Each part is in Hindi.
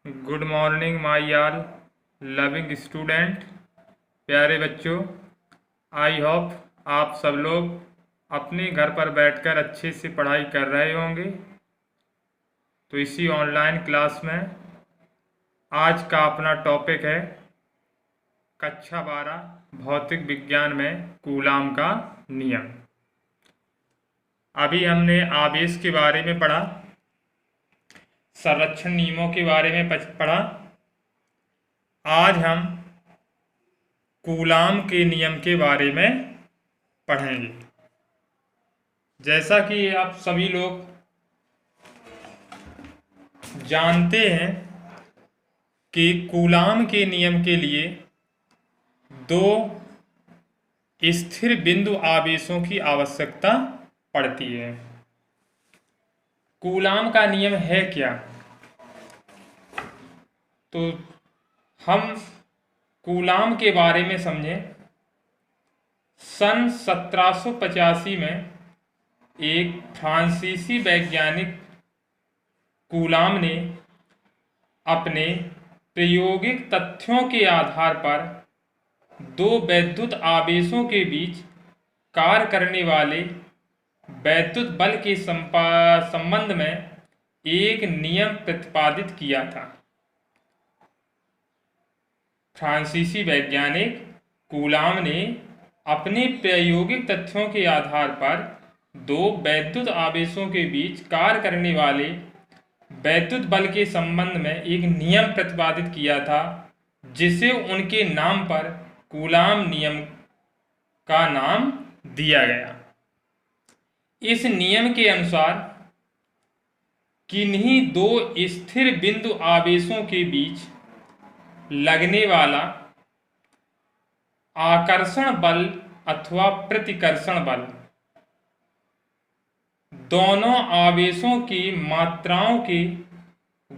Good morning my all loving student. प्यारे बच्चों, आई होप आप सब लोग अपने घर पर बैठकर अच्छे से पढ़ाई कर रहे होंगे। तो इसी ऑनलाइन क्लास में आज का अपना टॉपिक है कक्षा 12 भौतिक विज्ञान में कूलाम का नियम। अभी हमने आवेश के बारे में पढ़ा, संरक्षण नियमों के बारे में पढ़ा। आज हम कूलाम के नियम के बारे में पढ़ेंगे। जैसा कि आप सभी लोग जानते हैं कि कूलाम के नियम के लिए दो स्थिर बिंदु आवेशों की आवश्यकता पड़ती है। कूलाम का नियम है क्या? तो हम कूलाम के बारे में समझें। सन 1785 में एक फ्रांसीसी वैज्ञानिक कूलाम ने अपने प्रायोगिक तथ्यों के आधार पर दो वैद्युत आवेशों के बीच कार्य करने वाले वैद्युत बल के संबंध में एक नियम प्रतिपादित किया था। फ्रांसीसी वैज्ञानिक कूलाम ने अपने प्रायोगिक तथ्यों के आधार पर दो वैद्युत आवेशों के बीच कार्य करने वाले वैद्युत बल के संबंध में एक नियम प्रतिपादित किया था, जिसे उनके नाम पर कूलाम नियम का नाम दिया गया। इस नियम के अनुसार किन्हीं दो स्थिर बिंदु आवेशों के बीच लगने वाला आकर्षण बल अथवा प्रतिकर्षण बल दोनों आवेशों की मात्राओं के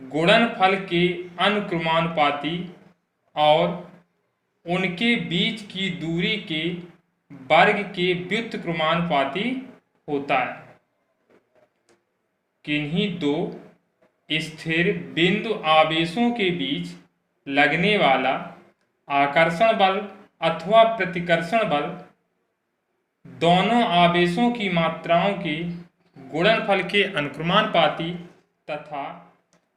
गुणनफल के अनुक्रमानुपाती और उनके बीच की दूरी के वर्ग के व्युत्क्रमानुपाती होता है। किन्हीं दो स्थिर बिंदु आवेशों के बीच लगने वाला आकर्षण बल अथवा प्रतिकर्षण बल दोनों आवेशों की मात्राओं के गुणनफल के अनुक्रमानुपाती तथा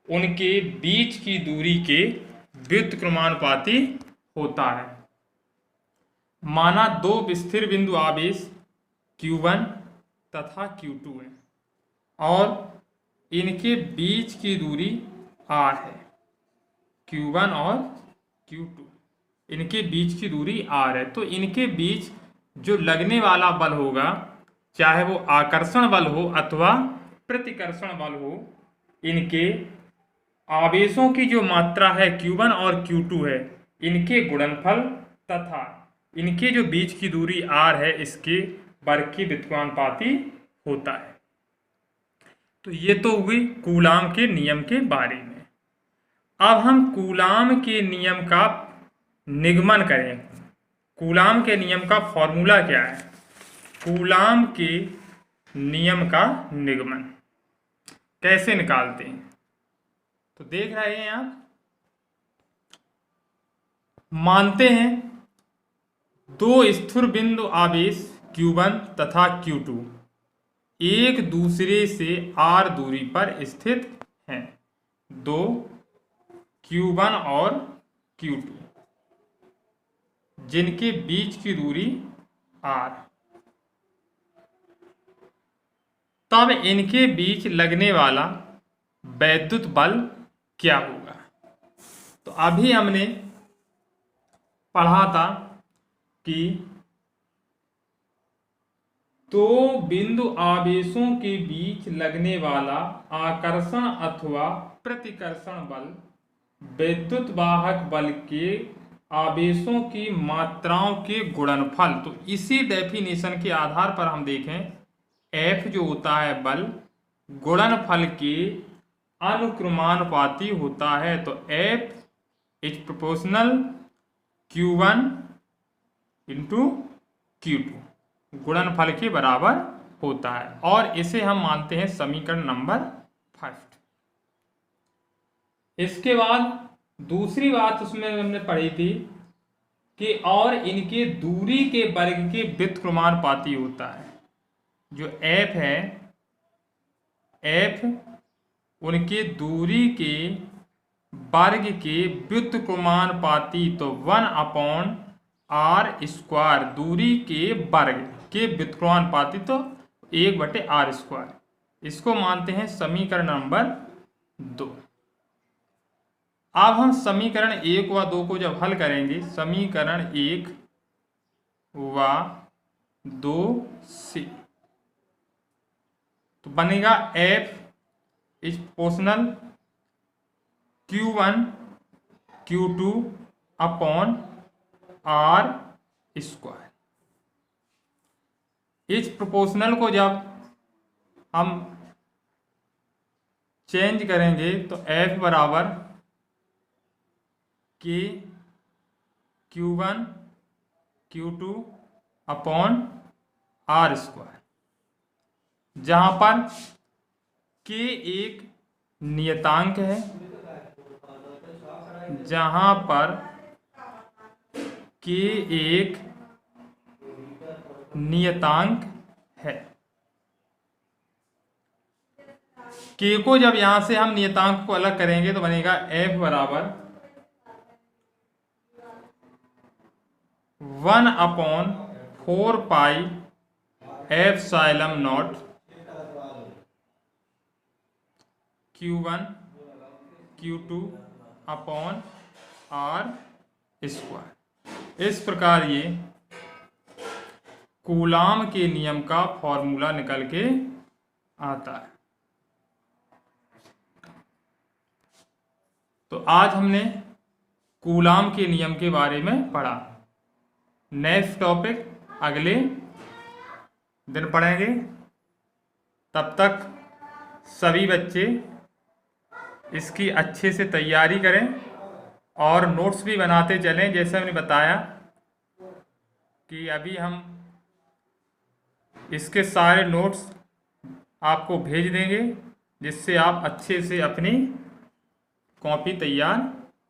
उनके बीच की दूरी के व्युत्क्रमानुपाती होता है। माना दो स्थिर बिंदु आवेश Q1 तथा Q2 है और इनके बीच की दूरी R है। Q1 और Q2 इनके बीच की दूरी R है। तो इनके बीच जो लगने वाला बल होगा, चाहे वो आकर्षण बल हो अथवा प्रतिकर्षण बल हो, इनके आवेशों की जो मात्रा है Q1 और Q2 है, इनके गुणनफल तथा इनके जो बीच की दूरी R है, इसके वर्ग के व्युत्क्रमानुपाती होता है। तो ये तो हुई कूलाम के नियम के बारे में। अब हम कूलाम के नियम का निगमन करें। कूलाम के नियम का फॉर्मूला क्या है? कूलाम के नियम का निगमन कैसे निकालते हैं? तो देख रहे हैं आप, मानते हैं दो स्थिर बिंदु आवेश Q1 तथा Q2 एक दूसरे से R दूरी पर स्थित हैं। दो Q1 और Q2 जिनके बीच की दूरी R, तब इनके बीच लगने वाला वैद्युत बल क्या होगा? तो अभी हमने पढ़ा था कि दो बिंदु आवेशों के बीच लगने वाला आकर्षण अथवा प्रतिकर्षण बल वैद्युत वाहक बल के आवेशों की मात्राओं के गुणनफल। तो इसी डेफिनेशन के आधार पर हम देखें, F जो होता है बल गुणनफल के अनुक्रमानुपाती होता है। तो F is proportional Q1 into Q2 गुणनफल के बराबर होता है, और इसे हम मानते हैं समीकरण नंबर 1। इसके बाद दूसरी बात उसमें हमने पढ़ी थी कि और इनके दूरी के वर्ग के व्युत्क्रमानुपाती होता है। जो f है, f उनके दूरी के वर्ग के व्युत्क्रमानुपाती, तो 1/r², दूरी के वर्ग के व्युत्क्रमानुपाती तो 1/r²। इसको मानते हैं समीकरण नंबर 2। अब हम समीकरण 1 व 2 को जब हल करेंगे, समीकरण 1 व 2 से, तो बनेगा f is proportional q1 q2 upon r²। इस प्रोपोर्शनल को जब हम चेंज करेंगे तो f बराबर k q1 q2 upon r², जहां पर k एक नियतांक है, जहां पर k एक नियतांक है। k को जब यहां से हम नियतांक को अलग करेंगे तो बनेगा f बराबर 1/4 pi epsilon not q1 q2 upon r²। इस प्रकार ये कूलाम के नियम का फॉर्मूला निकल के आता है। तो आज हमने कूलाम के नियम के बारे में पढ़ा। नेक्स्ट टॉपिक अगले दिन पढ़ेंगे। तब तक सभी बच्चे इसकी अच्छे से तैयारी करें और नोट्स भी बनाते चलें। जैसे हमने बताया कि अभी हम इसके सारे नोट्स आपको भेज देंगे, जिससे आप अच्छे से अपनी कॉपी तैयार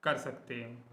कर सकते हैं।